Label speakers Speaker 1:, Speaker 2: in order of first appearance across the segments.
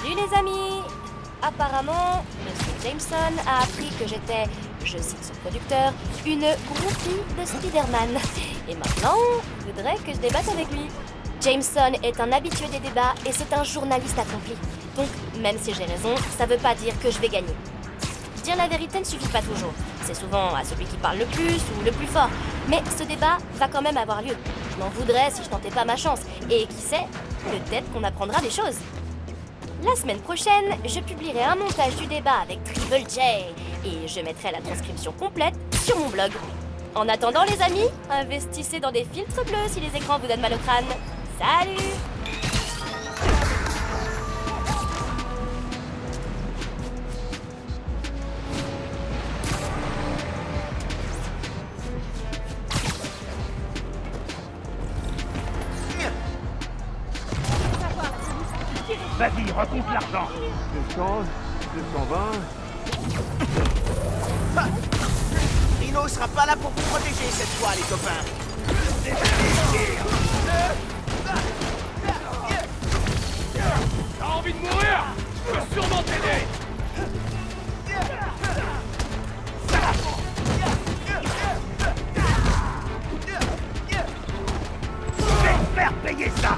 Speaker 1: Salut les amis! Apparemment, Monsieur Jameson a appris que j'étais, je cite son producteur, une groupie de Spider-Man. Et maintenant, il voudrait que je débatte avec lui. Jameson est un habitué des débats et c'est un journaliste accompli. Donc, même si j'ai raison, ça veut pas dire que je vais gagner. Dire la vérité ne suffit pas toujours. C'est souvent à celui qui parle le plus ou le plus fort. Mais ce débat va quand même avoir lieu. Je m'en voudrais si je tentais pas ma chance. Et qui sait, peut-être qu'on apprendra des choses. La semaine prochaine, je publierai un montage du débat avec Triple J. Et je mettrai la transcription complète sur mon blog. En attendant les amis, investissez dans des filtres bleus si les écrans vous donnent mal au crâne. Salut!
Speaker 2: Vas-y, recompte l'argent.
Speaker 3: 200, 220...
Speaker 4: Rhino sera pas là pour vous protéger cette fois, les copains.
Speaker 2: T'as envie de mourir? Je peux sûrement t'aider. Je vais te faire payer ça.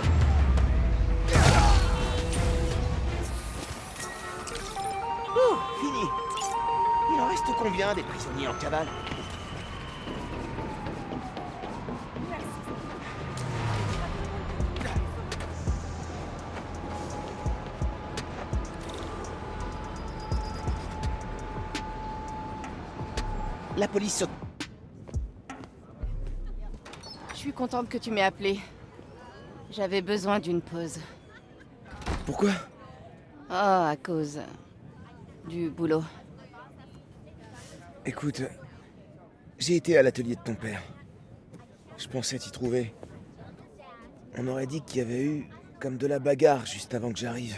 Speaker 4: Ouh, fini. Il en reste combien des prisonniers en cavale? La police saute.
Speaker 5: Je suis contente que tu m'aies appelé. J'avais besoin d'une pause.
Speaker 4: Pourquoi?
Speaker 5: Oh, à cause du boulot.
Speaker 6: Écoute, j'ai été à l'atelier de ton père. Je pensais t'y trouver. On aurait dit qu'il y avait eu comme de la bagarre juste avant que j'arrive.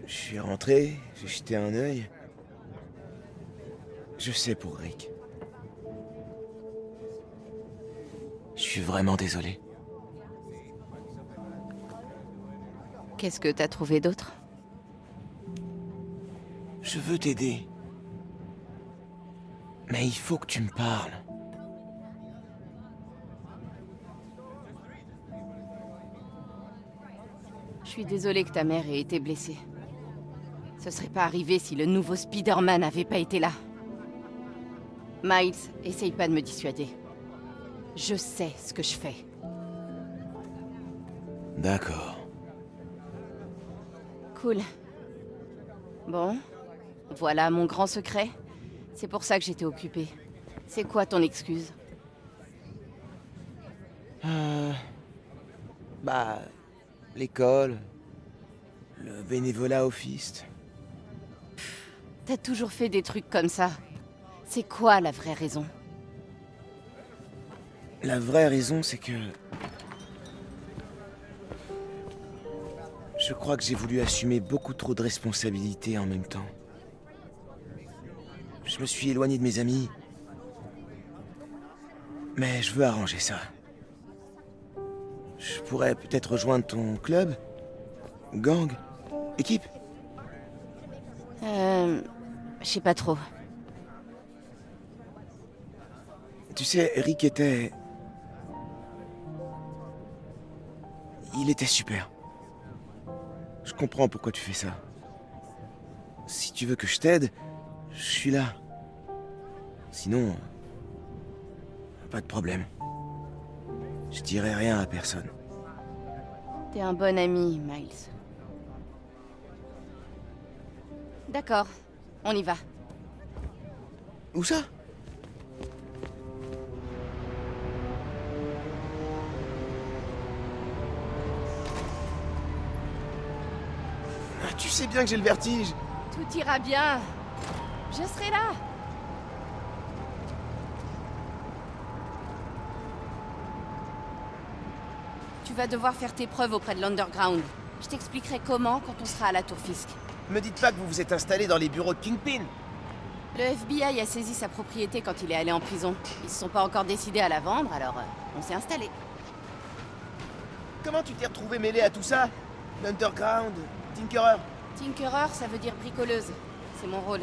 Speaker 6: Je suis rentré, j'ai jeté un œil. Je sais pour Rick. Je suis vraiment désolé.
Speaker 5: Qu'est-ce que t'as trouvé d'autre?
Speaker 6: Je veux t'aider. Mais il faut que tu me parles.
Speaker 5: Je suis désolée que ta mère ait été blessée. Ce serait pas arrivé si le nouveau Spider-Man n'avait pas été là. Miles, essaye pas de me dissuader. Je sais ce que je fais.
Speaker 6: D'accord.
Speaker 5: Cool. Bon, voilà mon grand secret. C'est pour ça que j'étais occupée. C'est quoi ton excuse?
Speaker 6: L'école, le bénévolat au Fist.
Speaker 5: T'as toujours fait des trucs comme ça. C'est quoi la vraie raison?
Speaker 6: La vraie raison, c'est que... Je crois que j'ai voulu assumer beaucoup trop de responsabilités en même temps. Je me suis éloigné de mes amis. Mais je veux arranger ça. Je pourrais peut-être rejoindre ton club? Gang? Équipe?
Speaker 5: Je sais pas trop.
Speaker 6: Tu sais, Rick était... Il était super. Je comprends pourquoi tu fais ça. Si tu veux que je t'aide, je suis là. Sinon... Pas de problème. Je dirai rien à personne.
Speaker 5: T'es un bon ami, Miles. D'accord, on y va.
Speaker 6: Où ça? Ah, tu sais bien que j'ai le vertige.
Speaker 5: Tout ira bien. Je serai là. Tu vas devoir faire tes preuves auprès de l'Underground. Je t'expliquerai comment quand on sera à la Tour Fisk.
Speaker 4: Me dites pas que vous vous êtes installé dans les bureaux de Kingpin.
Speaker 5: Le FBI a saisi sa propriété quand il est allé en prison. Ils se sont pas encore décidés à la vendre, alors on s'est installé.
Speaker 4: Comment tu t'es retrouvé mêlé à tout ça? L'Underground, Tinkerer.
Speaker 5: Tinkerer, ça veut dire bricoleuse. C'est mon rôle.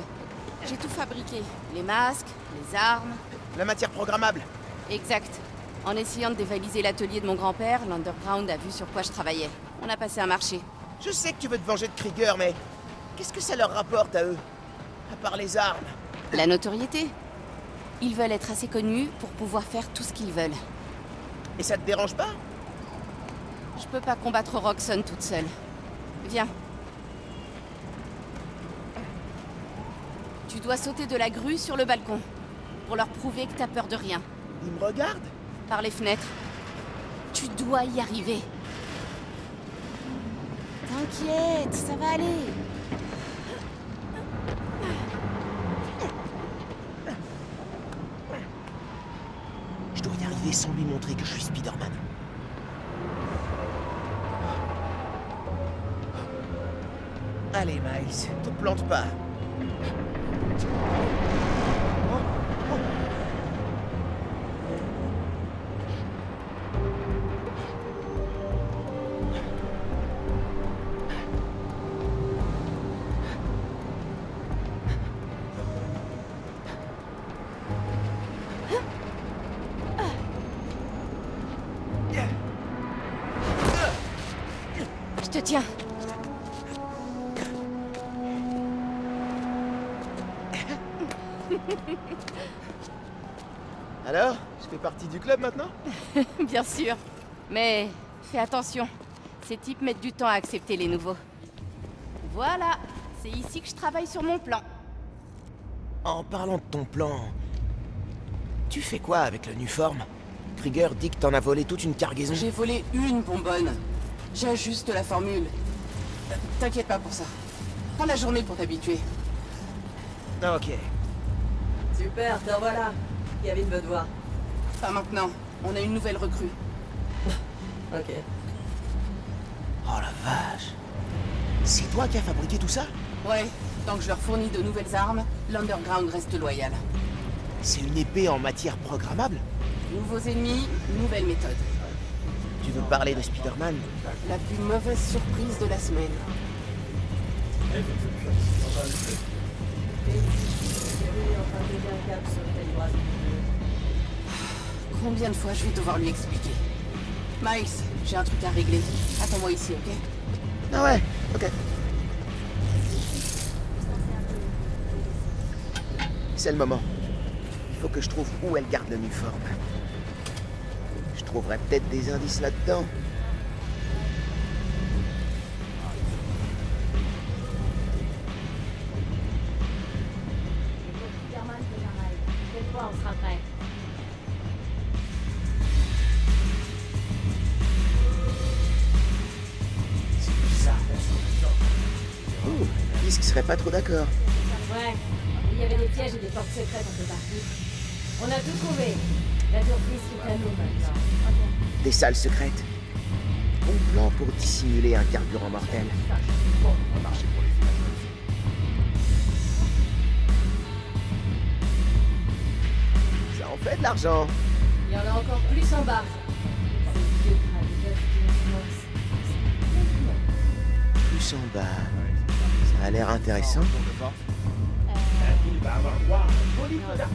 Speaker 5: J'ai tout fabriqué. Les masques, les armes.
Speaker 4: La matière programmable.
Speaker 5: Exact. En essayant de dévaliser l'atelier de mon grand-père, l'Underground a vu sur quoi je travaillais. On a passé un marché.
Speaker 4: Je sais que tu veux te venger de Krieger, mais qu'est-ce que ça leur rapporte à eux? À part les armes.
Speaker 5: La notoriété. Ils veulent être assez connus pour pouvoir faire tout ce qu'ils veulent.
Speaker 4: Et ça te dérange pas?
Speaker 5: Je peux pas combattre Roxxon toute seule. Viens. Tu dois sauter de la grue sur le balcon. Pour leur prouver que t'as peur de rien.
Speaker 4: Ils me regardent?
Speaker 5: Par les fenêtres. Tu dois y arriver. T'inquiète, ça va aller.
Speaker 4: Je dois y arriver sans lui montrer que je suis Spider-Man. Allez, Miles, te plante pas.
Speaker 5: Je te tiens.
Speaker 4: Alors, je fais partie du club maintenant?
Speaker 5: Bien sûr. Mais fais attention. Ces types mettent du temps à accepter les nouveaux. Voilà. C'est ici que je travaille sur mon plan.
Speaker 4: En parlant de ton plan, tu fais quoi avec le Nuform? Krieger dit que t'en as volé toute une cargaison.
Speaker 7: J'ai volé une bonbonne. J'ajuste la formule. T'inquiète pas pour ça. Prends la journée pour t'habituer.
Speaker 4: Ah, ok.
Speaker 8: Super, te revoilà. Kevin veut te voir.
Speaker 7: Pas maintenant. On a une nouvelle recrue.
Speaker 8: Ok.
Speaker 4: Oh la vache. C'est toi qui as fabriqué tout ça?
Speaker 7: Ouais, tant que je leur fournis de nouvelles armes, l'Underground reste loyal.
Speaker 4: C'est une épée en matière programmable?
Speaker 7: Nouveaux ennemis, nouvelle méthode.
Speaker 4: Tu veux parler de Spider-Man?
Speaker 7: La plus mauvaise surprise de la semaine. Combien de fois je vais devoir lui expliquer? Miles, j'ai un truc à régler. Attends-moi ici, ok?
Speaker 4: Ah ouais, ok. C'est le moment. Il faut que je trouve où elle garde le Nuform. Je trouverai peut-être des indices là-dedans.
Speaker 1: Quelle fois on sera prêt?
Speaker 4: Ouh, Fisk serait pas trop d'accord.
Speaker 1: Ouais, il y avait des pièges et des portes secrètes un peu partout. On a tout trouvé. La surprise est à nous maintenant.
Speaker 4: Des salles secrètes. Bon plan pour dissimuler un carburant mortel. Ça en fait de l'argent.
Speaker 1: Il y en a encore plus en bas. Ces vieux crânes d'œufs qui nous financent.
Speaker 4: Plus en bas. Ça a l'air intéressant.
Speaker 2: Il va avoir droit à un joli peu d'argent.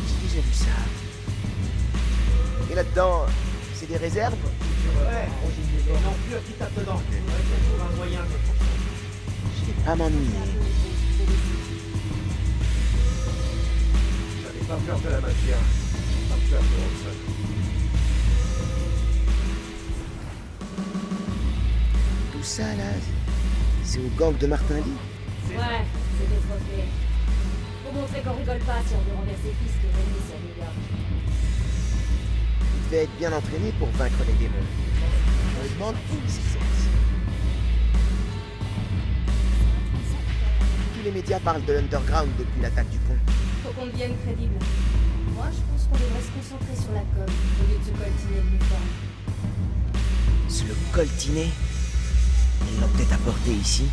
Speaker 4: J'ai déjà vu ça. Et là-dedans, c'est des réserves?
Speaker 2: Ouais, et non plus qui tape dedans. Il y a toujours un moyen de...
Speaker 4: Je vais pas m'ennuyer.
Speaker 2: J'avais pas peur de la mafia. Pas peur de Roxxon.
Speaker 4: Tout ça, là, c'est au gang de Martin Lee.
Speaker 1: Ouais, c'est des trophées. Pour montrer qu'on rigole pas si on veut renverser Fisk et Rémi sur New York.
Speaker 4: Il devait être bien entraîné pour vaincre les démons. Je me demande où il s'y sent. Tous les médias parlent de l'Underground depuis l'attaque du pont.
Speaker 1: Faut qu'on devienne crédible. Moi, je pense qu'on devrait se concentrer sur la com, au lieu de se coltiner le Nuform.
Speaker 4: Se le coltiner. Ils l'ont peut-être apporté ici.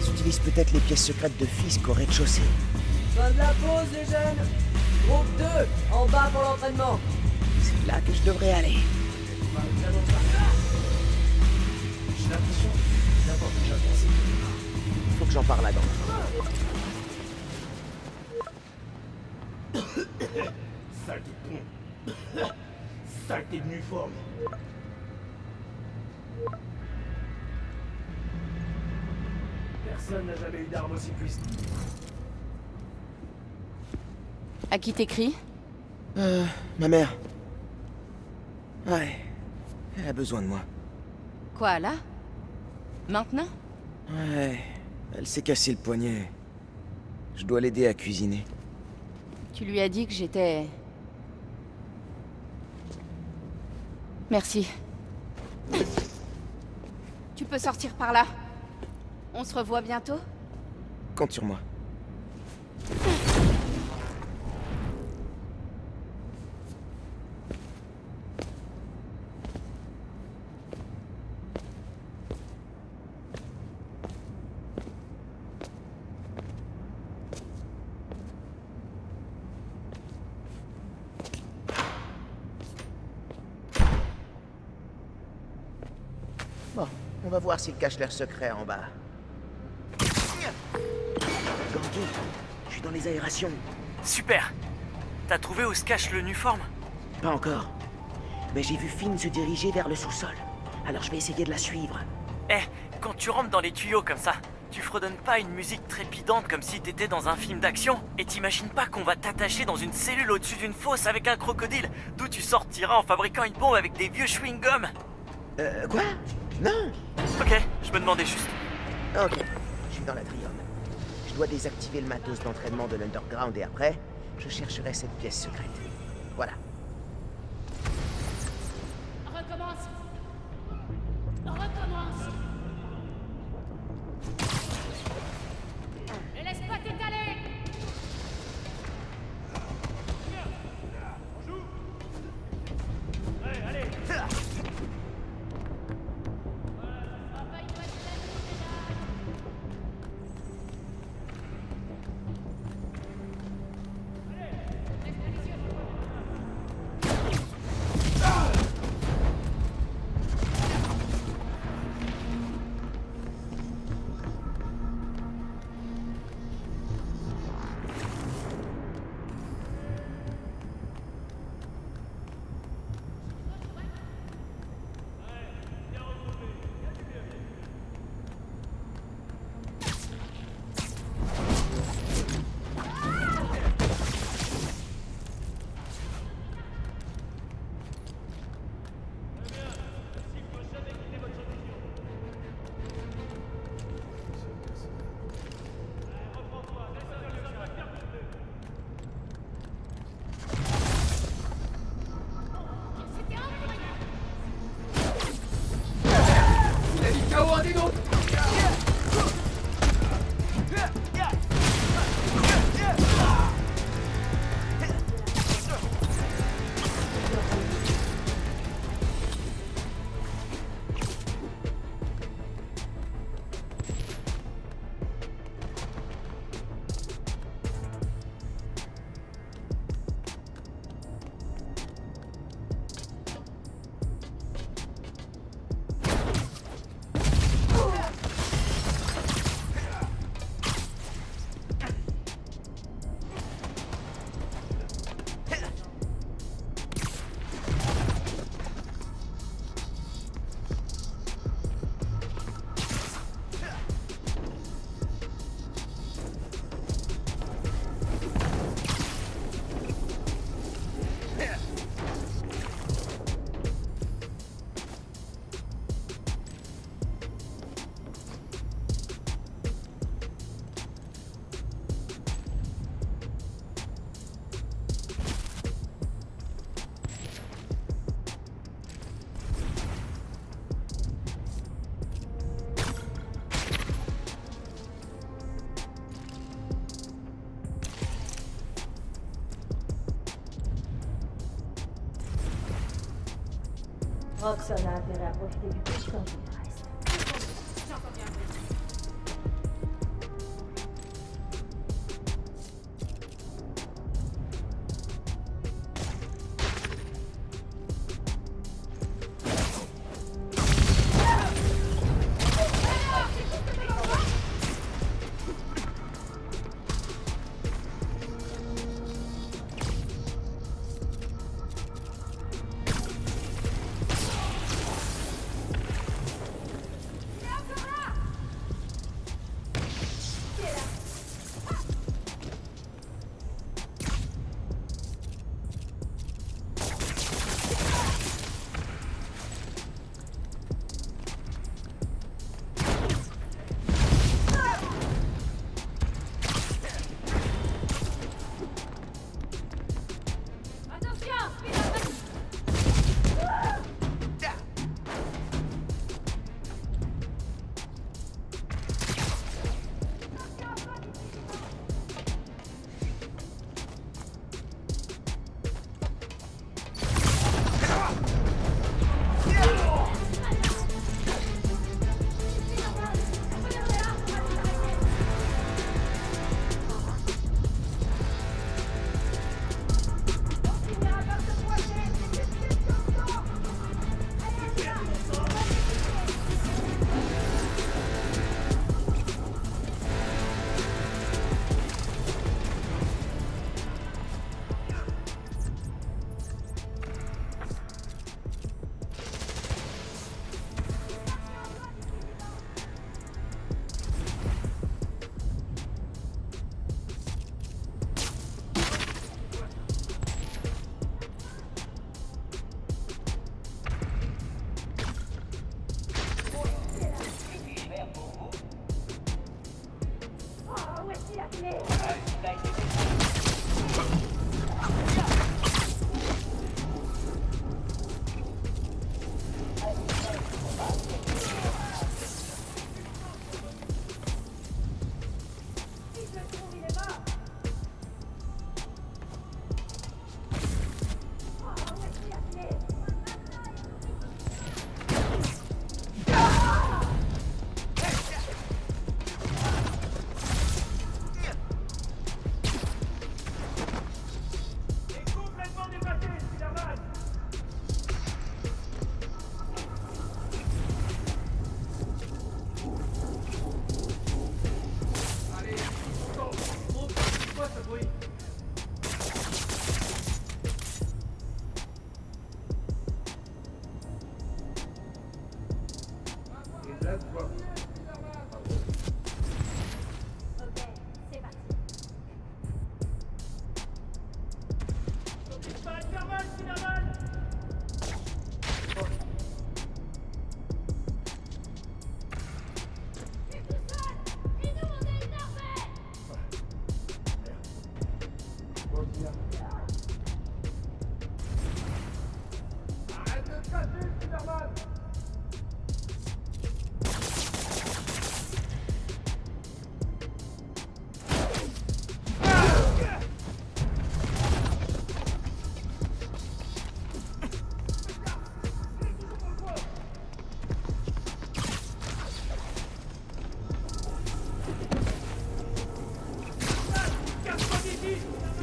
Speaker 4: Ils utilisent peut-être les pièces secrètes de Fisk au rez-de-chaussée.
Speaker 8: Fin de la pause, les jeunes. Groupe 2, en bas pour l'entraînement.
Speaker 4: C'est là que je devrais aller.
Speaker 2: J'ai l'impression d'avoir déjà pensé.
Speaker 4: Faut que j'en parle à Dan.
Speaker 2: Saleté de con. Saleté de nuforme. Personne n'a jamais eu d'arme aussi puissante.
Speaker 5: À qui t'écris?
Speaker 6: Ma mère. Ouais. Elle a besoin de moi.
Speaker 5: Quoi, là? Maintenant?
Speaker 6: Ouais. Elle s'est cassé le poignet. Je dois l'aider à cuisiner.
Speaker 5: Tu lui as dit que j'étais... Merci. Tu peux sortir par là. On se revoit bientôt?
Speaker 6: Compte sur moi.
Speaker 4: Bon, on va voir s'ils cachent leur secret en bas. Ganke, je suis dans les aérations.
Speaker 9: Super! T'as trouvé où se cache le Nuform?
Speaker 4: Pas encore. Mais j'ai vu Finn se diriger vers le sous-sol. Alors je vais essayer de la suivre.
Speaker 9: Eh, quand tu rentres dans les tuyaux comme ça, tu fredonnes pas une musique trépidante comme si t'étais dans un film d'action? Et t'imagines pas qu'on va t'attacher dans une cellule au-dessus d'une fosse avec un crocodile, d'où tu sortiras en fabriquant une bombe avec des vieux chewing-gums?
Speaker 4: Quoi? Non!
Speaker 9: Ok, je me demandais juste.
Speaker 4: Ok, je suis dans l'atrium. Je dois désactiver le matos d'entraînement de l'Underground et après, je chercherai cette pièce secrète. Voilà.
Speaker 1: Recommence. Recommence. Ne laisse pas t'étaler.
Speaker 10: Roxxon a intérêt à profiter du peu de temps qu'il reste.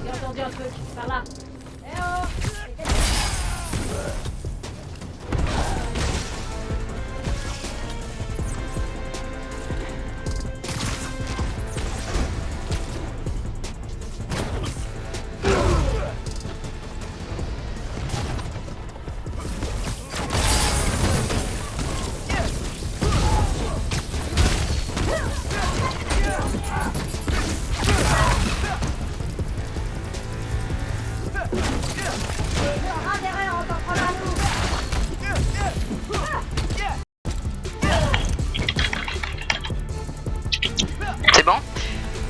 Speaker 10: J'ai entendu un truc, par là. Eh oh! Un derrière, on t'en prendra un coup.
Speaker 11: C'est bon?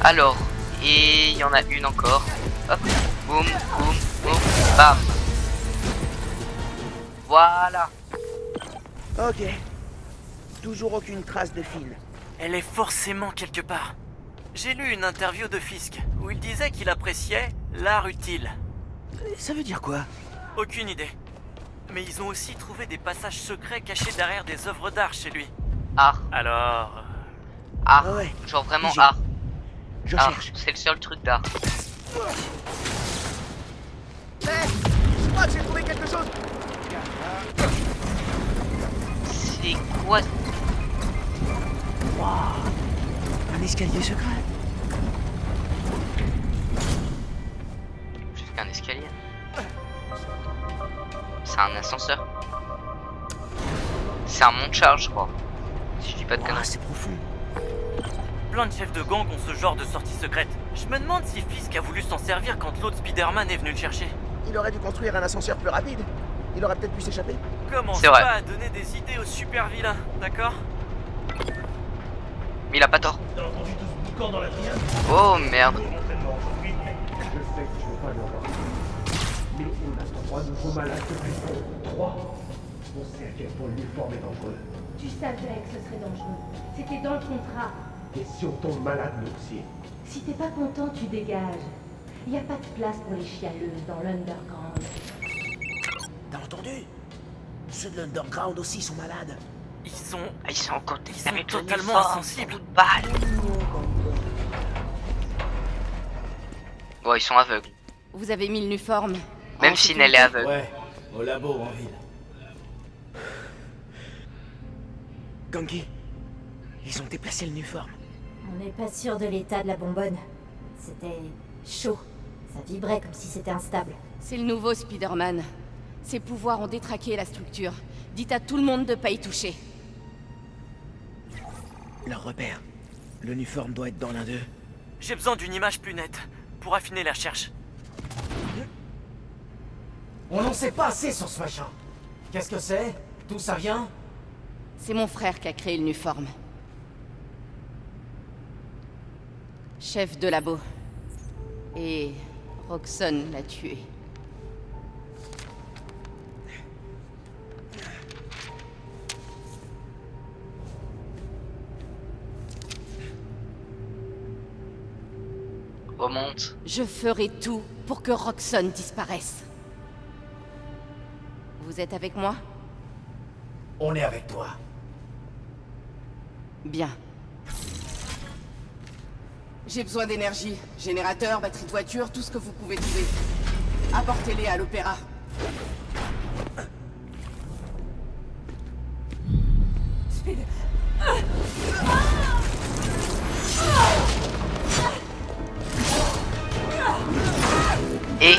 Speaker 11: Alors, et il y en a une encore. Hop, boum, boum, boum, bam. Voilà.
Speaker 4: Ok. Toujours aucune trace de Finn.
Speaker 9: Elle est forcément quelque part. J'ai lu une interview de Fisk où il disait qu'il appréciait l'art utile.
Speaker 4: Ça veut dire quoi?
Speaker 9: Aucune idée. Mais ils ont aussi trouvé des passages secrets cachés derrière des œuvres d'art chez lui.
Speaker 11: Art.
Speaker 9: Alors...
Speaker 11: Art.
Speaker 4: Ah ouais.
Speaker 11: Genre vraiment
Speaker 4: J'ai-
Speaker 11: art.
Speaker 4: Je
Speaker 11: Art.
Speaker 4: cherche.
Speaker 11: C'est le seul truc d'art.
Speaker 4: Je crois que j'ai trouvé quelque chose.
Speaker 11: C'est quoi?
Speaker 4: Un escalier secret.
Speaker 11: Jusqu'à un escalier. C'est un ascenseur. C'est un monte-charge, je crois. Si je dis pas de
Speaker 4: Ah,
Speaker 11: conneries.
Speaker 4: c'est profond.
Speaker 9: Plein de chefs de gang ont ce genre de sortie secrète. Je me demande si Fisk a voulu s'en servir quand l'autre Spider-Man est venu le chercher.
Speaker 4: Il aurait dû construire un ascenseur plus rapide. Il aurait peut-être pu s'échapper.
Speaker 9: Commence
Speaker 11: C'est vrai.
Speaker 9: pas à donner des idées aux super vilains, d'accord?
Speaker 11: Mais il a pas tort. Oh merde.
Speaker 3: Je sais que je ne vais pas le voir. Mais on a 3 nouveaux malades de prison. 3. On sait à quel point l'uniforme est dangereux.
Speaker 10: Tu savais que ce serait dangereux. C'était dans le contrat.
Speaker 3: Question tombe malade, nous aussi.
Speaker 10: Si t'es pas content, tu dégages. Y a pas de place pour les chialeuses dans l'underground.
Speaker 4: T'as entendu? Ceux de l'underground aussi sont malades.
Speaker 9: Ils sont...
Speaker 11: Ah, ils sont encore
Speaker 9: Ils sont
Speaker 11: avec
Speaker 9: totalement
Speaker 11: l'uniforme,
Speaker 9: insensibles.
Speaker 11: coup de balle. Bon, ils sont aveugles.
Speaker 5: Vous avez mis le nuforme.
Speaker 11: Même
Speaker 5: en
Speaker 11: si
Speaker 5: sécurité.
Speaker 11: elle est aveugle.
Speaker 2: Ouais, au labo en ville.
Speaker 4: Gangi, ils ont déplacé le nuforme.
Speaker 10: On n'est pas sûr de l'état de la bonbonne. C'était chaud. Ça vibrait comme si c'était instable.
Speaker 5: C'est le nouveau Spider-Man. Ses pouvoirs ont détraqué la structure. Dites à tout le monde de pas y toucher.
Speaker 4: Leur repère. Le nuforme doit être dans l'un d'eux.
Speaker 9: J'ai besoin d'une image plus nette pour affiner la recherche.
Speaker 2: On n'en sait pas assez sur ce machin. Qu'est-ce que c'est? D'où ça vient?
Speaker 5: C'est mon frère qui a créé le nuforme. chef de labo. Et Roxxon l'a tué.
Speaker 11: Remonte.
Speaker 5: Je ferai tout pour que Roxxon disparaisse. Vous êtes avec moi?
Speaker 4: On est avec toi.
Speaker 5: Bien.
Speaker 7: J'ai besoin d'énergie. Générateur, batterie de voiture, tout ce que vous pouvez trouver. Apportez-les à l'opéra. Speed.
Speaker 11: Et...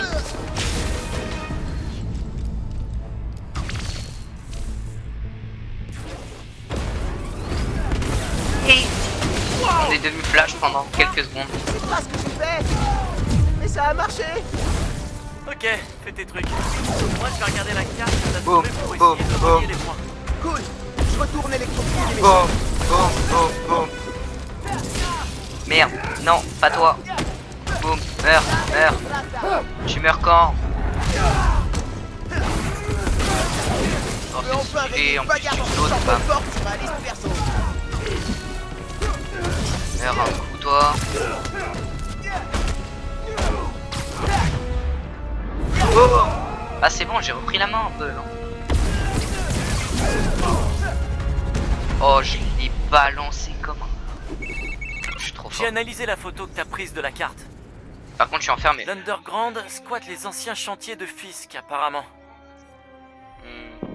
Speaker 11: on est devenu flash pendant quelques secondes.
Speaker 4: C'est pas ce que tu fais. Mais ça a marché.
Speaker 9: Ok, fais tes trucs. Moi je vais regarder la carte
Speaker 11: Boum,
Speaker 9: pour essayer
Speaker 11: boum,
Speaker 9: de
Speaker 11: boum.
Speaker 9: relier les points.
Speaker 4: Cool. Je retourne électrocuter les
Speaker 11: Boum,
Speaker 4: méchants.
Speaker 11: boum, boum, boum. Merde, non, pas toi. Boum, meurs, meurs. Tu meurs quand? Oh,
Speaker 4: Je peux enfin
Speaker 11: c'est stylé,
Speaker 4: régler
Speaker 11: en
Speaker 4: une
Speaker 11: plus
Speaker 4: bagarre
Speaker 11: tu
Speaker 4: en
Speaker 11: sautes,
Speaker 4: sortant
Speaker 11: bam.
Speaker 4: de porte sur ma liste perso.
Speaker 11: Meurs un coup, toi. Oh, ah c'est bon, j'ai repris la main un peu, non? Oh, je l'ai balancé comme un... Je suis trop fort.
Speaker 9: J'ai analysé la photo que t'as prise de la carte.
Speaker 11: Par contre, je suis enfermé.
Speaker 9: L'Underground squatte les anciens chantiers de Fisk, apparemment.
Speaker 11: Hmm.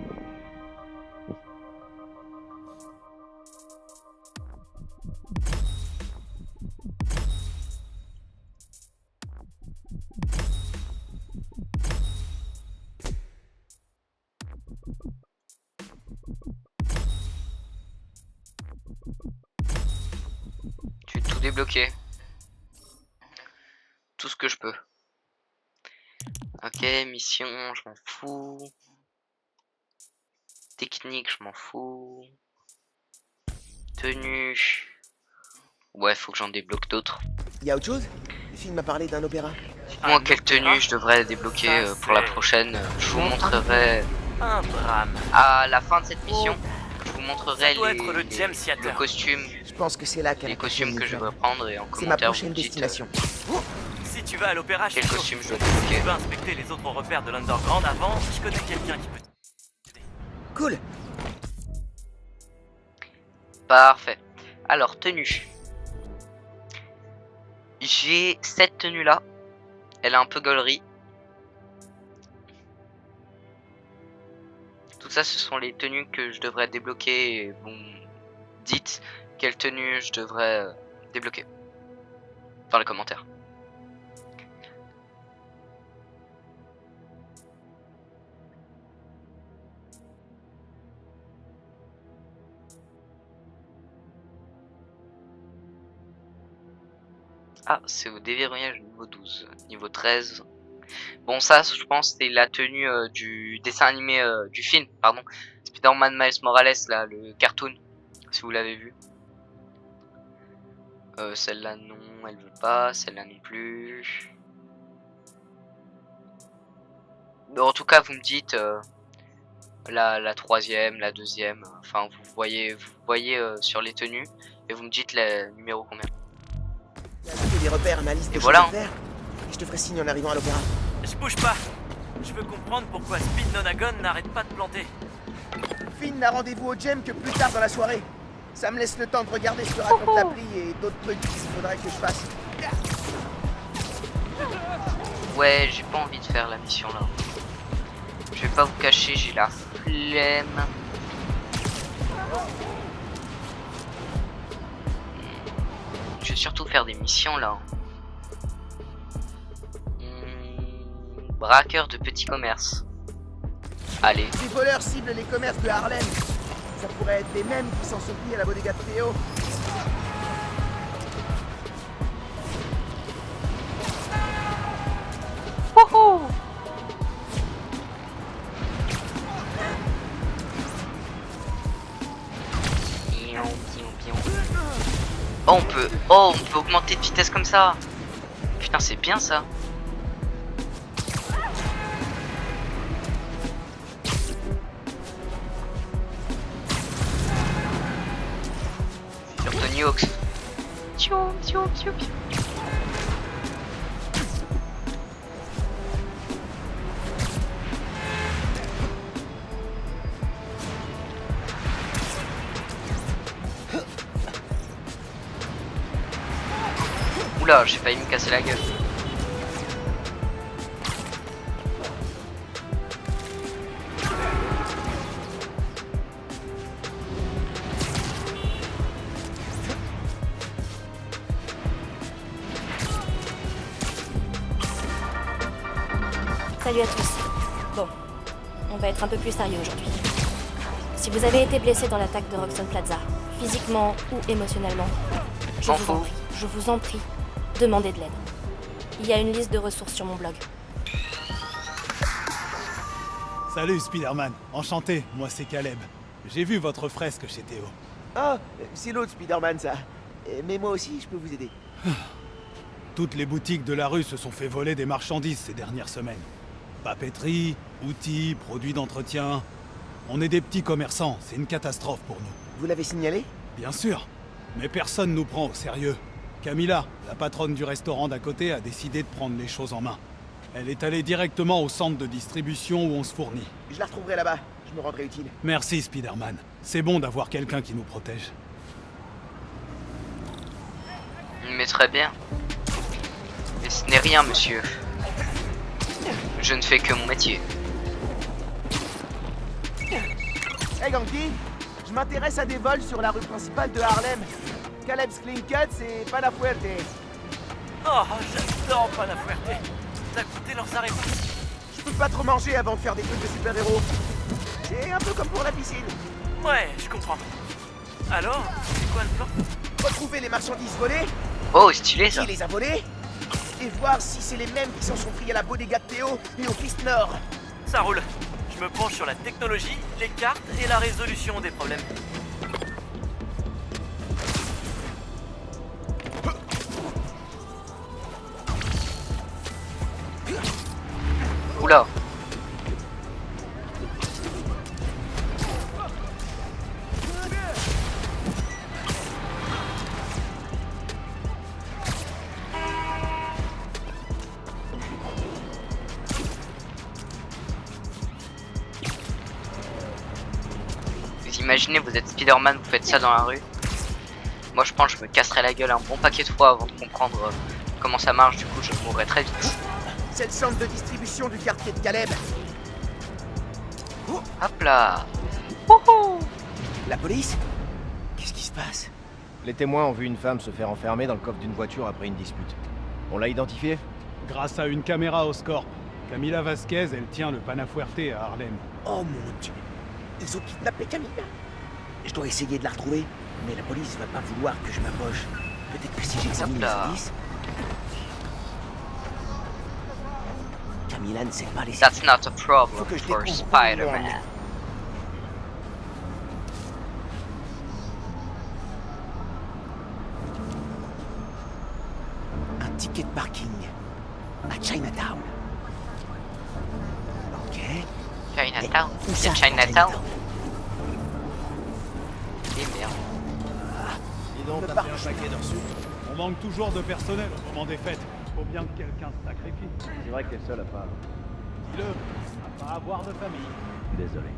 Speaker 11: Je vais tout débloquer. Tout ce que je peux. Ok, mission, je m'en fous. Technique, je m'en fous. Tenue. Ouais, faut que j'en débloque d'autres.
Speaker 4: Y a autre chose? Le film m'a parlé d'un opéra.
Speaker 11: Moi, quelle tenue je devrais débloquer pour la prochaine. Je vous montrerai
Speaker 9: Un drame.
Speaker 11: à la fin de cette mission. Je vous montrerai
Speaker 9: Ça doit être le James
Speaker 11: le
Speaker 9: Theater.
Speaker 11: costume,
Speaker 4: Je pense que c'est là qu'elle
Speaker 11: les
Speaker 4: a pris
Speaker 11: costumes
Speaker 4: son
Speaker 11: que je
Speaker 4: uniforme.
Speaker 11: devrais prendre et en
Speaker 4: C'est ma
Speaker 11: commentaire vous
Speaker 4: prochaine
Speaker 11: me dites
Speaker 4: destination.
Speaker 9: Si tu vas à l'opéra, je
Speaker 11: quel
Speaker 9: suis
Speaker 11: costume je dois
Speaker 9: Tu
Speaker 11: débloquer.
Speaker 9: veux inspecter les autres repères de l'Underground avant, je connais quelqu'un qui peut...
Speaker 4: Cool.
Speaker 11: Parfait. Alors, tenue. J'ai cette tenue là. Elle est un peu gaulerie. Tout ça, ce sont les tenues que je devrais débloquer. Et bon, dites quelle tenue je devrais débloquer dans les commentaires. Ah, c'est au déverrouillage niveau 12, niveau 13. Bon, ça, je pense, c'est la tenue du dessin animé, du film, pardon. Spider-Man Miles Morales, là, le cartoon, si vous l'avez vu. Celle-là, non, elle veut pas. Celle-là non plus. Bon, en tout cas, vous me dites la troisième, la deuxième. Enfin, vous voyez sur les tenues et vous me dites le numéro combien.
Speaker 4: J'ai ajouté des repères à ma liste de
Speaker 11: Et
Speaker 4: choses
Speaker 11: voilà.
Speaker 4: à faire. Et je te ferai signe en arrivant à l'opéra.
Speaker 9: Je bouge pas. Je veux comprendre pourquoi Speed Nonagon n'arrête pas de planter.
Speaker 4: Finn n'a rendez-vous au gym que plus tard dans la soirée. Ça me laisse le temps de regarder ce que raconte l'appli et d'autres trucs qu'il faudrait que je fasse.
Speaker 11: Ouais, j'ai pas envie de faire la mission là. Je vais pas vous cacher, j'ai la flemme. Je vais surtout faire des missions là. Braqueur de petits commerces. Allez.
Speaker 4: Ces voleurs ciblent les commerces de Harlem. Ça pourrait être les mêmes qui s'en sont pris à la bodega de Théo.
Speaker 11: Oh, Oh, on peut augmenter de vitesse comme ça. Putain, c'est bien ça. Sur Tony Hawk. Tchou, tchou, tchou, tchou. Oula, j'ai failli me casser la gueule.
Speaker 1: Salut à tous. Bon, on va être un peu plus sérieux aujourd'hui. Si vous avez été blessé dans l'attaque de Roxxon Plaza, physiquement ou émotionnellement, je vous en prie, demandez de l'aide. Il y a une liste de ressources sur mon blog.
Speaker 12: Salut Spider-Man, enchanté, moi c'est Caleb. J'ai vu votre fresque chez Théo.
Speaker 4: Oh, c'est l'autre Spider-Man, ça. Mais moi aussi, je peux vous aider.
Speaker 12: Toutes les boutiques de la rue se sont fait voler des marchandises ces dernières semaines. Papeterie, outils, produits d'entretien. On est des petits commerçants, c'est une catastrophe pour nous.
Speaker 4: Vous l'avez signalé?
Speaker 12: Bien sûr, mais personne nous prend au sérieux. Camilla, la patronne du restaurant d'à côté, a décidé de prendre les choses en main. Elle est allée directement au centre de distribution où on se fournit.
Speaker 4: Je la retrouverai là-bas, je me rendrai utile.
Speaker 12: Merci Spider-Man, c'est bon d'avoir quelqu'un qui nous protège.
Speaker 11: Mais très bien. Mais ce n'est rien, monsieur. Je ne fais que mon métier.
Speaker 4: Hey Ganky, je m'intéresse à des vols sur la rue principale de Harlem. Caleb's Clean Cuts et Panafuerte.
Speaker 9: Oh, j'adore Panafuerte. T'as goûté leurs arrêts?
Speaker 4: Je peux pas trop manger avant de faire des trucs de super-héros. C'est un peu comme pour la piscine.
Speaker 9: Ouais, je comprends. Alors, c'est quoi le plan?
Speaker 4: Retrouver les marchandises volées.
Speaker 11: Oh, stylé ça.
Speaker 4: Qui les a volées? Et voir si c'est les mêmes qui s'en sont pris à la bodega de Théo et au Piste Nord.
Speaker 9: Ça roule. Je me penche sur la technologie, les cartes et la résolution des problèmes.
Speaker 11: Oula. Vous imaginez, vous êtes Spider-Man, vous faites ça dans la rue? Moi je pense que je me casserais la gueule un bon paquet de fois avant de comprendre comment ça marche, du coup je mourrais très vite.
Speaker 4: C'est le centre de distribution du quartier de Caleb.
Speaker 11: Hop là.
Speaker 4: La police? Qu'est-ce qui se passe?
Speaker 13: Les témoins ont vu une femme se faire enfermer dans le coffre d'une voiture après une dispute. On l'a identifiée?
Speaker 12: Grâce à une caméra au Scorp, Camilla Vasquez, elle tient le Panafuerte à Harlem.
Speaker 4: Oh mon Dieu. Ils ont kidnappé Camilla. Je dois essayer de la retrouver, mais la police va pas vouloir que je m'approche. Peut-être que si j'examine les indices... Camilla ne sait pas les...
Speaker 11: That's not a problem for Spider-Man.
Speaker 4: Un ticket de parking à Chinatown. Ok.
Speaker 11: Chinatown.
Speaker 4: Où
Speaker 11: C'est
Speaker 4: ça,
Speaker 11: Chinatown. Et merde.
Speaker 13: Dis donc, t'as pris un paquet de reçus.
Speaker 12: On manque toujours de personnel au moment des fêtes. Faut bien que quelqu'un se sacrifie.
Speaker 13: C'est vrai que t'es seul à pas...
Speaker 12: Dis-le, à pas avoir de famille.
Speaker 13: Désolé.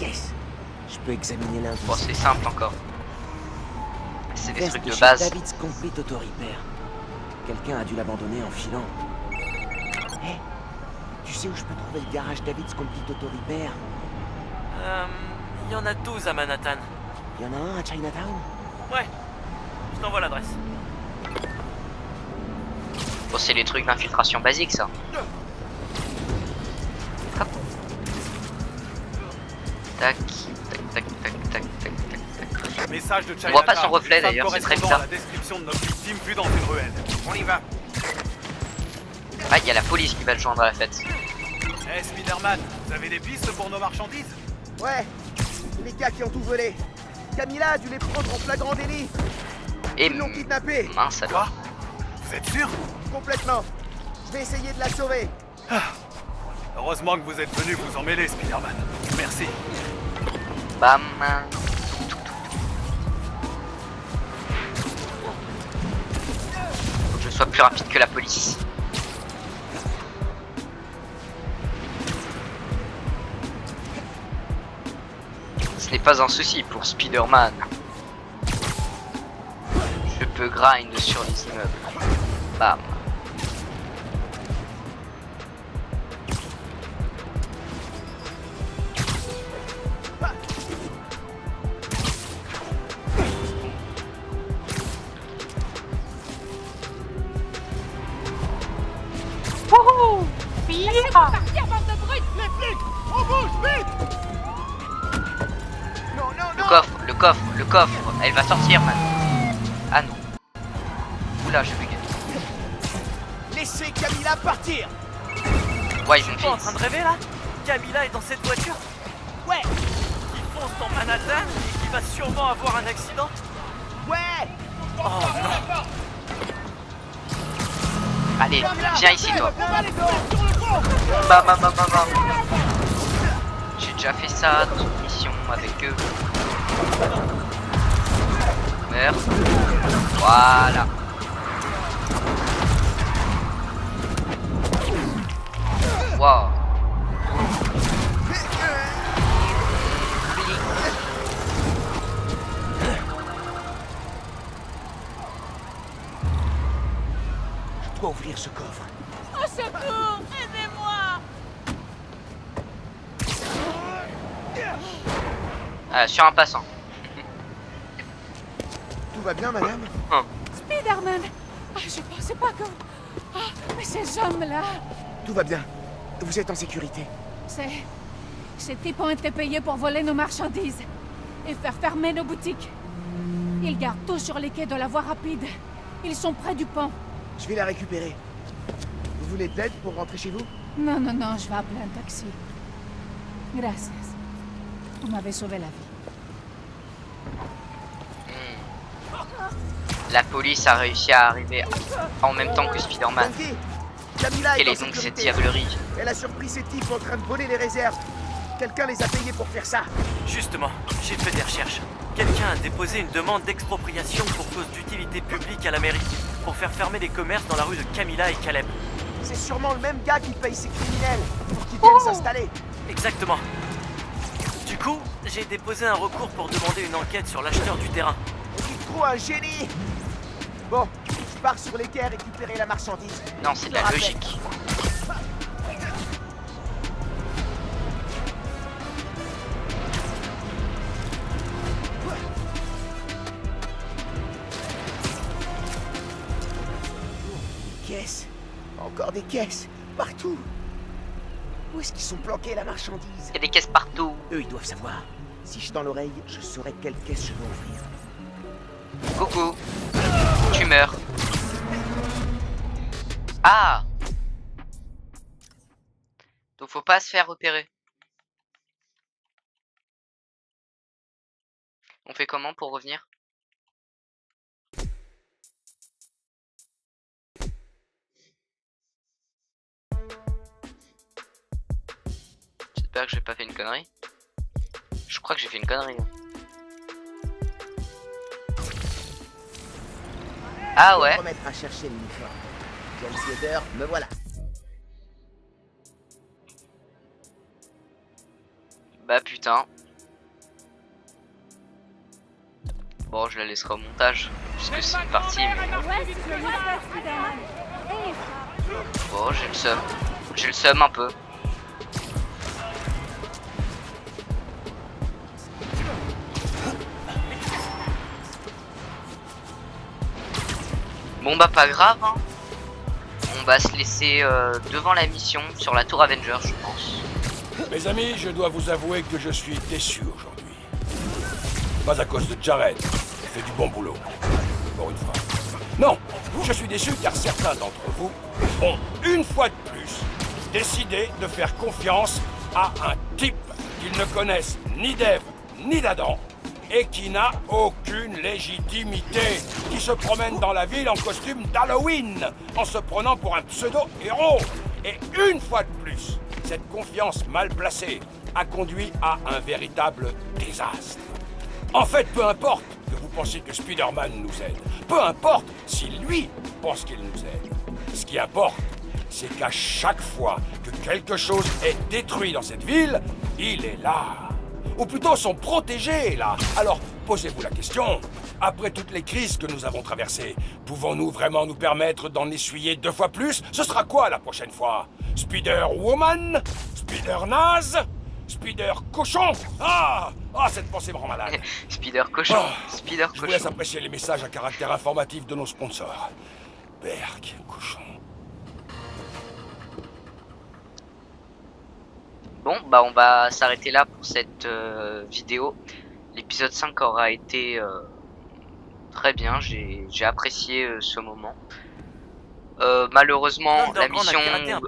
Speaker 4: Yes. Je peux examiner l'indice.
Speaker 11: Bon, c'est simple encore. C'est des
Speaker 4: Veste
Speaker 11: trucs de
Speaker 4: chez
Speaker 11: base.
Speaker 4: David's Complete Auto Repair. Quelqu'un a dû l'abandonner en filant. Hé, tu sais où je peux trouver le garage David's Complete Auto Repair?
Speaker 9: Il y en a 12 à Manhattan.
Speaker 4: Il y en a un à Chinatown?
Speaker 9: Ouais, je t'envoie l'adresse.
Speaker 11: Bon, c'est les trucs d'infiltration basiques, ça. Hop. Tac, tac, tac, tac, tac, tac, tac, tac.
Speaker 2: Message de
Speaker 11: On voit pas son reflet d'ailleurs, c'est très bizarre.
Speaker 2: la description de notre victime vue dans une ruelle. On y va.
Speaker 11: Ah, il y a la police qui va le joindre à la fête.
Speaker 12: Eh Spider-Man, vous avez des pistes pour nos marchandises?
Speaker 4: Ouais, les gars qui ont tout volé. Camilla a dû les prendre en flagrant délit.
Speaker 11: Et
Speaker 4: Ils l'ont kidnappée.
Speaker 11: mince alors.
Speaker 12: Quoi? Vous êtes sûr?
Speaker 4: Complètement. Je vais essayer de la sauver.
Speaker 12: Heureusement que vous êtes venu vous en mêler, Spider-Man. Merci.
Speaker 11: Bam. Faut que je sois plus rapide que la police. Ce n'est pas un souci pour Spider-Man. Je peux grind sur les immeubles. Bam. Le coffre, elle va sortir maintenant. Ah non. Oula, je bug.
Speaker 4: Laissez Camilla partir.
Speaker 11: Ouais,
Speaker 9: Je suis pas en train de rêver là? Camilla est dans cette voiture?
Speaker 4: Ouais,
Speaker 9: Qui fonce dans Manhattan et qui va sûrement avoir un accident?
Speaker 4: ouais.
Speaker 9: Oh non!
Speaker 11: Allez, viens ici toi.
Speaker 4: On va les faire sur le pont.
Speaker 11: Bam. J'ai déjà fait ça dans une mission avec eux. Meurs. Voilà. Wow.
Speaker 4: Je dois ouvrir ce coffre.
Speaker 5: Au secours! Aidez-moi!
Speaker 11: Sur un passant.
Speaker 4: Tout va bien, madame?
Speaker 5: Spider-Man! Je pensais pas que... mais ces hommes-là...
Speaker 4: Tout va bien. Vous êtes en sécurité.
Speaker 5: Ces types ont été payés pour voler nos marchandises et faire fermer nos boutiques. Ils gardent tout sur les quais de la voie rapide. Ils sont près du pont.
Speaker 4: Je vais la récupérer. Vous voulez de l'aide pour rentrer chez vous?
Speaker 5: Non, je vais appeler un taxi. Gracias. Vous m'avez sauvé la vie.
Speaker 11: La police a réussi à arriver en même temps que Spider-Man.
Speaker 4: Bunky, Camilla
Speaker 11: Quelle
Speaker 4: en
Speaker 11: est donc cette
Speaker 4: sécurité.
Speaker 11: diablerie?
Speaker 4: Elle a surpris ces types en train de voler les réserves. Quelqu'un les a payés pour faire ça.
Speaker 9: Justement, j'ai fait des recherches. Quelqu'un a déposé une demande d'expropriation pour cause d'utilité publique à la mairie, pour faire fermer les commerces dans la rue de Camilla et Caleb.
Speaker 4: C'est sûrement le même gars qui paye ces criminels pour qu'ils viennent s'installer.
Speaker 9: Exactement. Du coup, j'ai déposé un recours pour demander une enquête sur l'acheteur du terrain.
Speaker 4: Il trouve un génie. Bon, je pars sur les quais récupérer la marchandise.
Speaker 11: Non, c'est de la logique.
Speaker 4: Caisses. Encore des caisses. Partout. Où est-ce qu'ils sont planqués la marchandise?
Speaker 11: Il y a des caisses partout.
Speaker 4: Eux, ils doivent savoir. Si je dans l'oreille, je saurai quelle caisse je dois ouvrir.
Speaker 11: Coucou. Tu meurs. Ah! Donc faut pas se faire repérer. On fait comment pour revenir? J'espère que j'ai pas fait une connerie. Je crois que j'ai fait une connerie. Ah ouais.
Speaker 4: Je vais me remettre à chercher l'uniforme. James Yoder, me voilà.
Speaker 11: Bah putain. Bon, je la laisserai au montage, puisque c'est une partie, mais... Bon, j'ai le seum. J'ai le seum un peu. Bon bah pas grave, hein. On va se laisser devant la mission sur la tour Avenger, je pense.
Speaker 2: Mes amis, je dois vous avouer que je suis déçu aujourd'hui. Pas à cause de Jared, il fait du bon boulot. Pour une fois. Non, je suis déçu car certains d'entre vous ont, une fois de plus, décidé de faire confiance à un type qu'ils ne connaissent ni d'Ève ni d'Adam et qui n'a aucune légitimité, qui se promène dans la ville en costume d'Halloween, en se prenant pour un pseudo-héros. Et une fois de plus, cette confiance mal placée a conduit à un véritable désastre. En fait, peu importe que vous pensiez que Spider-Man nous aide, peu importe si lui pense qu'il nous aide, ce qui importe, c'est qu'à chaque fois que quelque chose est détruit dans cette ville, il est là. Ou plutôt son protégé est là. Alors, posez-vous la question. Après toutes les crises que nous avons traversées, pouvons-nous vraiment nous permettre d'en essuyer 2 fois plus? Ce sera quoi la prochaine fois? Spider-Woman? Spider-Naze? Spider-Cochon? Ah, cette pensée me rend malade.
Speaker 11: Spider-Cochon.
Speaker 2: Je vous laisse
Speaker 11: Spider-Cochon.
Speaker 2: apprécier les messages à caractère informatif de nos sponsors. Berk, cochon.
Speaker 11: Bon, bah on va s'arrêter là pour cette vidéo. L'épisode 5 aura été très bien, j'ai apprécié ce moment. Malheureusement, la mission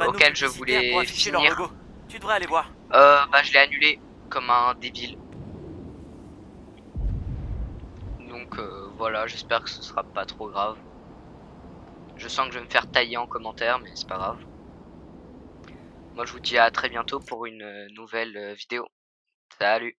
Speaker 11: auquel je voulais finir,
Speaker 9: Tu devrais aller voir.
Speaker 11: bah je l'ai annulée comme un débile. Donc voilà, j'espère que ce sera pas trop grave. Je sens que je vais me faire tailler en commentaire, mais c'est pas grave. Moi je vous dis à très bientôt pour une nouvelle vidéo. Salut!